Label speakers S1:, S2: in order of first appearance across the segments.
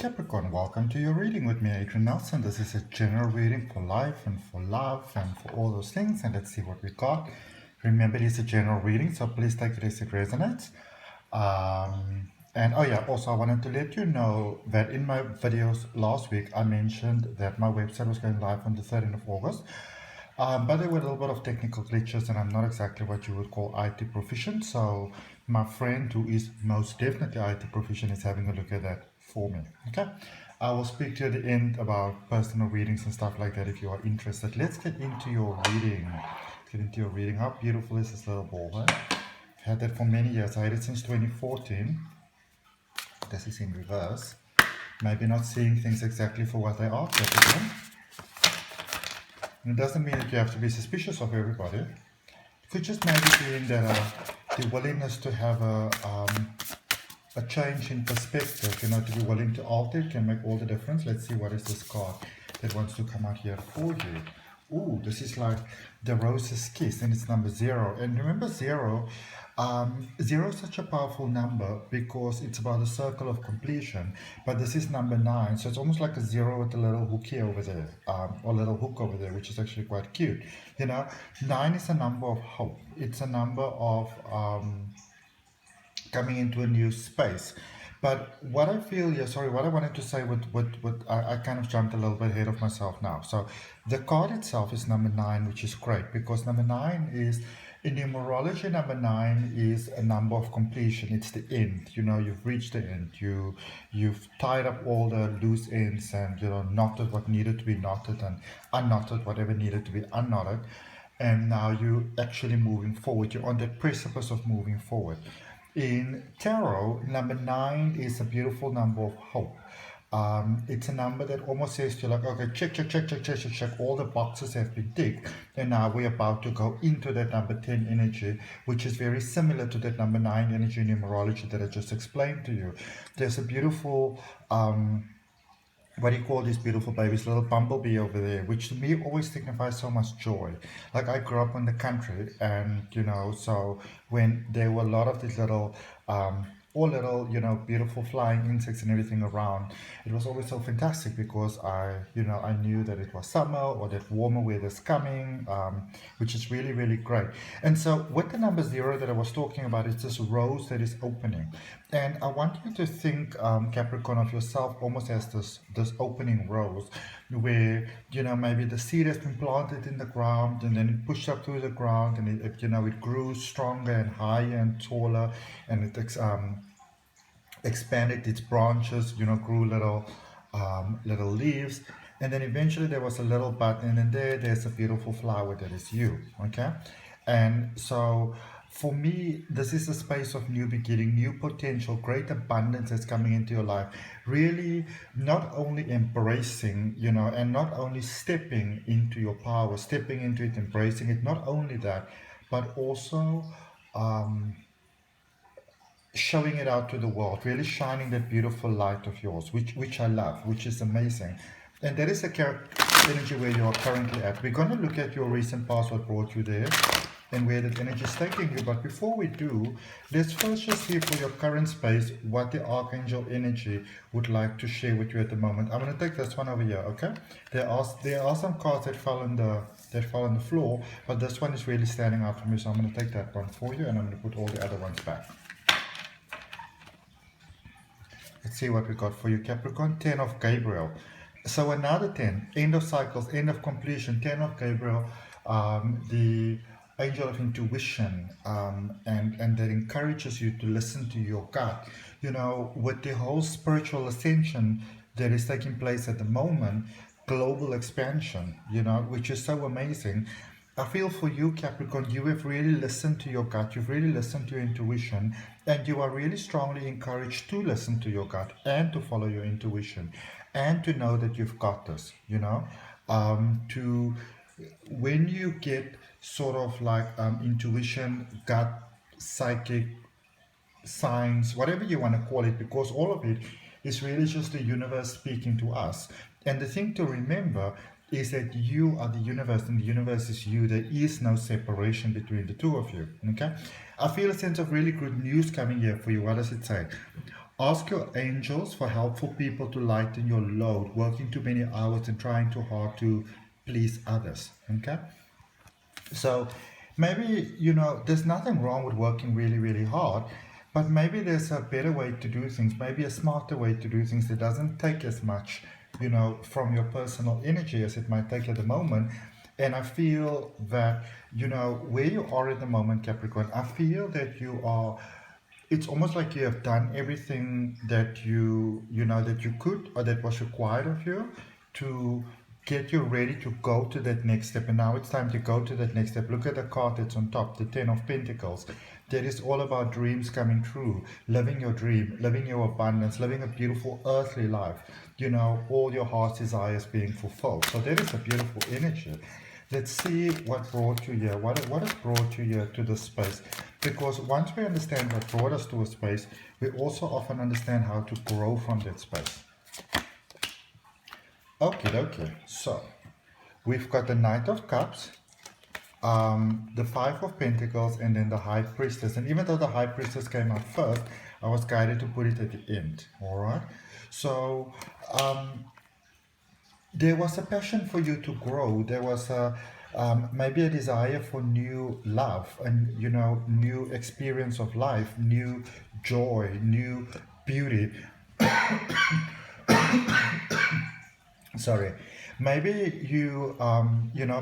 S1: Capricorn, welcome to your reading with me, Adrian Nelson. This is a general reading for life and for love and for all those things. And let's see what we got. Remember, it's a general reading, so please take it as it resonates. And oh yeah, also I wanted to let you know that in my videos last week, I mentioned that my website was going live on the 13th of August. But there were a little bit of technical glitches, and I'm not exactly what you would call IT proficient. So my friend, who is most definitely IT proficient, is having a look at that for me. Okay, I will speak to you at the end about personal readings and stuff like that if you are interested. Let's get into your reading. Get into your reading. How beautiful is this little ball? Right? I've had that for many years. I had it since 2014. This is in reverse. Maybe not seeing things exactly for what they are. And it doesn't mean that you have to be suspicious of everybody. It could just maybe be in that the willingness to have a change in perspective, to be willing to alter it can make all the difference. Let's see what is this card that wants to come out here for you. Ooh, this is like the Rose's Kiss, and it's number 0. And remember 0, 0 is such a powerful number because it's about a circle of completion, but this is number 9, so it's almost like a 0 with a little hook here over there, or little hook over there, which is actually quite cute. 9 is a number of hope. It's a number of coming into a new space. But what I feel here, what I wanted to say I kind of jumped a little bit ahead of myself now. So the card itself is number 9, which is great because number 9 is, in numerology, number 9 is a number of completion. It's the end. You've reached the end. You've tied up all the loose ends and, knotted what needed to be knotted and unknotted whatever needed to be unknotted. And now you're actually moving forward. You're on the precipice of moving forward. In tarot, number 9 is a beautiful number of hope. It's a number that almost says to you, like, okay, check, all the boxes have been ticked, and now we're about to go into that number 10 energy, which is very similar to that number 9 energy in numerology that I just explained to you. There's a beautiful what do you call these beautiful babies, little bumblebee over there, which to me always signifies so much joy. Like, I grew up in the country, and so when there were a lot of these little all little beautiful flying insects and everything around, it was always so fantastic because I knew that it was summer or that warmer weather's coming, which is really, really great. And so with the number 0 that I was talking about, it's this rose that is opening. And I want you to think, Capricorn, of yourself almost as this opening rose, where maybe the seed has been planted in the ground, and then it pushed up through the ground, and it grew stronger and higher and taller, and it expanded its branches, grew little leaves, and then eventually there was a little bud, and then there's a beautiful flower that is you. Okay, and so for me, this is a space of new beginning, new potential, great abundance that's coming into your life. Really, not only embracing, and not only stepping into your power, stepping into it, embracing it, not only that, but also showing it out to the world, really shining that beautiful light of yours, which I love, which is amazing. And that is the energy where you are currently at. We're going to look at your recent past, what brought you there, and where that energy is taking you. But before we do, let's first just see for your current space what the Archangel energy would like to share with you at the moment. I'm going to take this one over here, okay? There are some cards that fall on the floor, but this one is really standing out for me, so I'm going to take that one for you, and I'm going to put all the other ones back. Let's see what we got for you, Capricorn. 10 of Gabriel. So another 10, end of cycles, end of completion. 10 of Gabriel, the angel of intuition, and that encourages you to listen to your gut. With the whole spiritual ascension that is taking place at the moment, global expansion, which is so amazing. I feel for you, Capricorn, you have really listened to your gut, you've really listened to your intuition, and you are really strongly encouraged to listen to your gut and to follow your intuition and to know that you've got this, when you get sort of like intuition, gut, psychic, signs, whatever you want to call it, because all of it is really just the universe speaking to us. And the thing to remember is that you are the universe and the universe is you. There is no separation between the two of you. Okay, I feel a sense of really good news coming here for you. What does it say? Ask your angels for helpful people to lighten your load, working too many hours and trying too hard to please others. Okay? So maybe, there's nothing wrong with working really, really hard, but maybe there's a better way to do things, maybe a smarter way to do things that doesn't take as much, from your personal energy as it might take at the moment. And I feel that, where you are at the moment, Capricorn, I feel that you are, it's almost like you have done everything that that you could, or that was required of you to get you ready to go to that next step. And now it's time to go to that next step. Look at the card that's on top, the 10 of Pentacles. That is all about dreams coming true, living your dream, living your abundance, living a beautiful earthly life, all your heart's desires being fulfilled. So that is a beautiful energy. Let's see what brought you here. What has brought you here to this space? Because once we understand what brought us to a space, we also often understand how to grow from that space. Okay. So we've got the Knight of Cups, the Five of Pentacles, and then the High Priestess. And even though the High Priestess came out first, I was guided to put it at the end. All right. So there was a passion for you to grow. There was maybe a desire for new love and new experience of life, new joy, new beauty. Sorry. Maybe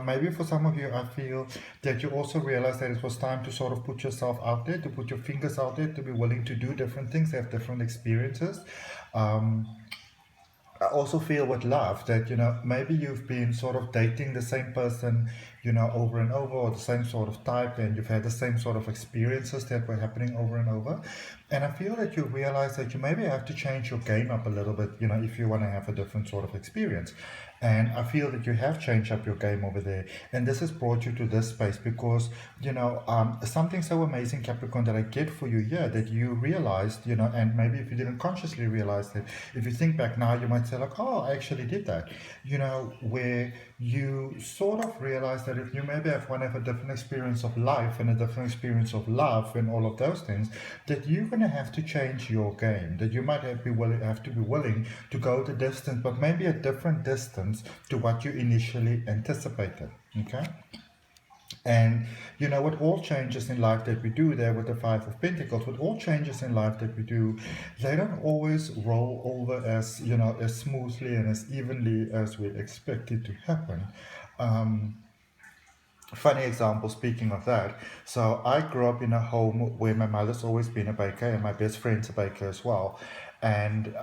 S1: maybe for some of you, I feel that you also realize that it was time to sort of put yourself out there, to put your fingers out there, to be willing to do different things, have different experiences. I also feel with love that, maybe you've been sort of dating the same person, over and over, or the same sort of type, and you've had the same sort of experiences that were happening over and over. And I feel that you realize that you maybe have to change your game up a little bit, if you want to have a different sort of experience. And I feel that you have changed up your game over there. And this has brought you to this space because, something so amazing, Capricorn, that I get for you here, that you realized, and maybe if you didn't consciously realize that, if you think back now, you might say like, oh, I actually did that, where you sort of realize that if you maybe want to have a different experience of life and a different experience of love and all of those things, that you're going to have to change your game, that you might have to be willing to go the distance, but maybe a different distance to what you initially anticipated. Okay. And with all changes in life that we do there with the Five of Pentacles, with all changes in life that we do, they don't always roll over as as smoothly and as evenly as we expect it to happen. Funny example, speaking of that. So I grew up in a home where my mother's always been a baker and my best friend's a baker as well. And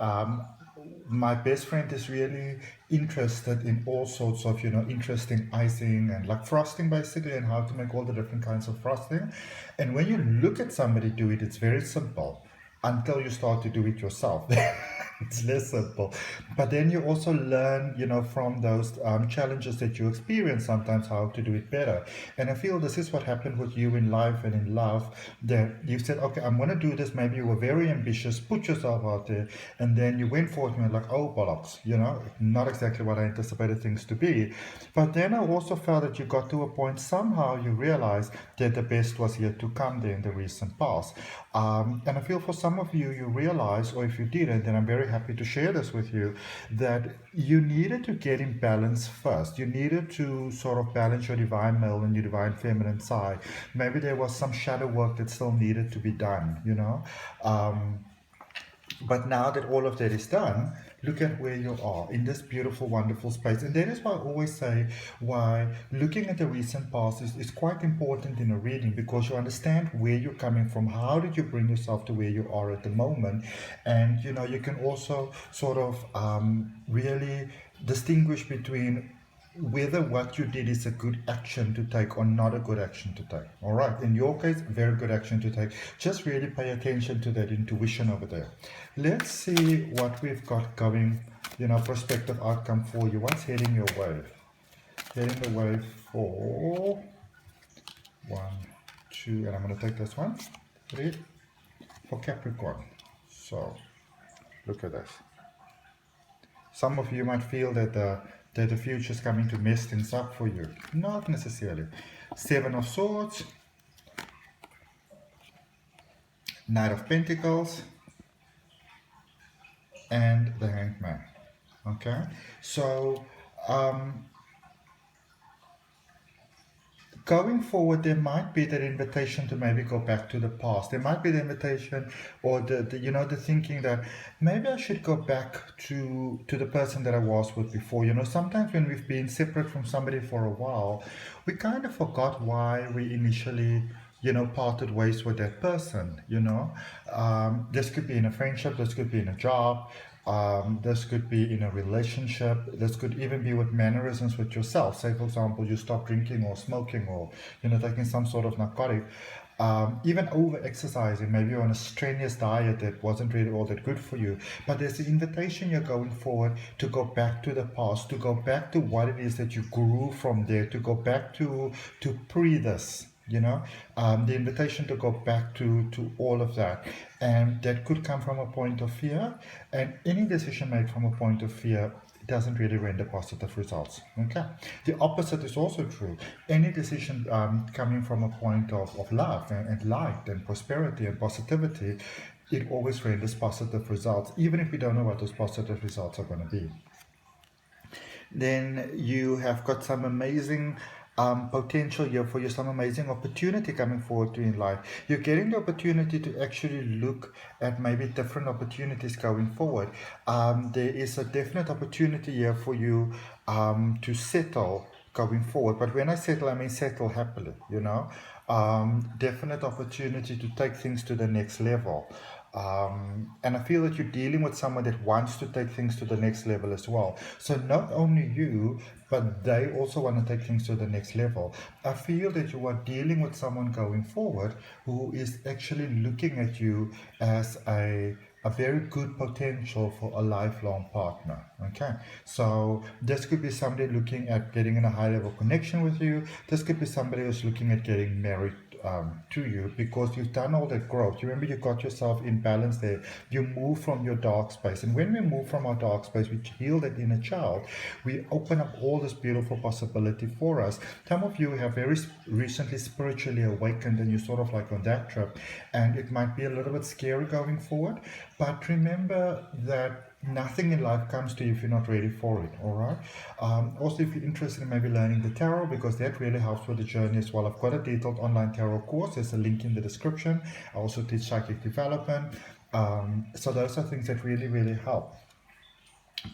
S1: my best friend is really interested in all sorts of, interesting icing and like frosting basically, and how to make all the different kinds of frosting. And when you look at somebody do it, it's very simple until you start to do it yourself. It's less simple. But then you also learn, from those challenges that you experience sometimes, how to do it better. And I feel this is what happened with you in life and in love, that you said, okay, I'm going to do this. Maybe you were very ambitious, put yourself out there, and then you went for it and you're like, oh, bollocks, not exactly what I anticipated things to be. But then I also felt that you got to a point, somehow you realized that the best was yet to come there in the recent past. And I feel for some of you, you realize, or if you didn't, then I'm very happy to share this with you, that you needed to get in balance first. You needed to sort of balance your divine male and your divine feminine side. Maybe there was some shadow work that still needed to be done, but now that all of that is done, look at where you are in this beautiful, wonderful space. And that is why I always say why looking at the recent past is quite important in a reading, because you understand where you're coming from. How did you bring yourself to where you are at the moment? And, you can also sort of really distinguish between whether what you did is a good action to take or not a good action to take. All right. In your case, very good action to take. Just really pay attention to that intuition over there. Let's see what we've got going, prospective outcome for you. What's heading your way? Heading the way for 1, 2, and I'm going to take this one, 3, for Capricorn. So look at this. Some of you might feel that the future is coming to mess things up for you. Not necessarily. 7 of Swords, Knight of Pentacles, and the Hanged Man. Okay, so going forward, there might be that invitation to maybe go back to the past. There might be the invitation, or the thinking that maybe I should go back to the person that I was with before. Sometimes when we've been separate from somebody for a while, we kind of forgot why we initially parted ways with that person. This could be in a friendship, this could be in a job, this could be in a relationship. This could even be with mannerisms with yourself. Say, for example, you stop drinking or smoking, or taking some sort of narcotic. Even over exercising, maybe you're on a strenuous diet that wasn't really all that good for you. But there's an invitation you're going forward to go back to the past, to go back to what it is that you grew from there, to go back to pre this. The invitation to go back to all of that, and that could come from a point of fear, and any decision made from a point of fear doesn't really render positive results. Okay, the opposite is also true. Any decision coming from a point of love and light and prosperity and positivity, it always renders positive results, even if we don't know what those positive results are going to be. Then you have got some amazing potential here for you, some amazing opportunity coming forward to you in life. You're getting the opportunity to actually look at maybe different opportunities going forward. There is a definite opportunity here for you to settle going forward. But when I settle, I mean settle happily, definite opportunity to take things to the next level. And I feel that you're dealing with someone that wants to take things to the next level as well. So not only you, but they also want to take things to the next level. I feel that you are dealing with someone going forward who is actually looking at you as a very good potential for a lifelong partner. Okay, so this could be somebody looking at getting in a high level connection with you. This could be somebody who's looking at getting married to you, because you've done all that growth. You remember, you got yourself in balance there. You move from your dark space, and when we move from our dark space, we heal that inner child. We open up all this beautiful possibility for us. Some of you have very recently spiritually awakened, and you're sort of like on that trip, and it might be a little bit scary going forward, but remember that nothing in life comes to you if you're not ready for it. All right. Also, if you're interested in maybe learning the tarot, because that really helps with the journey as well, I've got a detailed online tarot course. There's a link in the description. I also teach psychic development. So those are things that really help.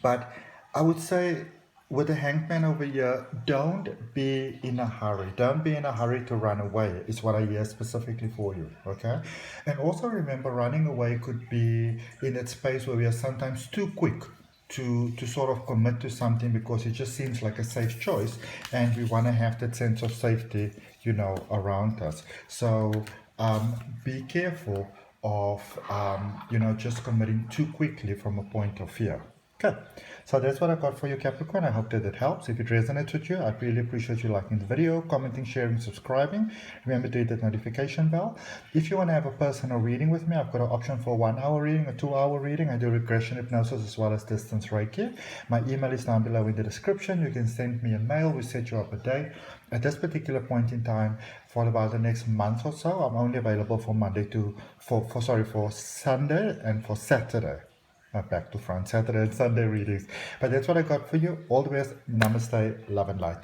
S1: But I would say, with the Hanged Man over here, don't be in a hurry. Don't be in a hurry to run away, is what I hear specifically for you, okay? And also remember, running away could be in that space where we are sometimes too quick to sort of commit to something because it just seems like a safe choice, and we want to have that sense of safety, around us. So be careful of, just committing too quickly from a point of fear. Okay, so that's what I got for you, Capricorn. I hope that it helps. If it resonates with you, I'd really appreciate you liking the video, commenting, sharing, subscribing. Remember to hit that notification bell. If you want to have a personal reading with me, I've got an option for a 1 hour reading, a 2 hour reading. I do regression, hypnosis, as well as distance Reiki. My email is down below in the description. You can send me a mail. We set you up a date. At this particular point in time, for about the next month or so, I'm only available for for Sunday and for Saturday. Back to front, Saturday and Sunday readings. But that's what I got for you. All the best. Namaste, love and light.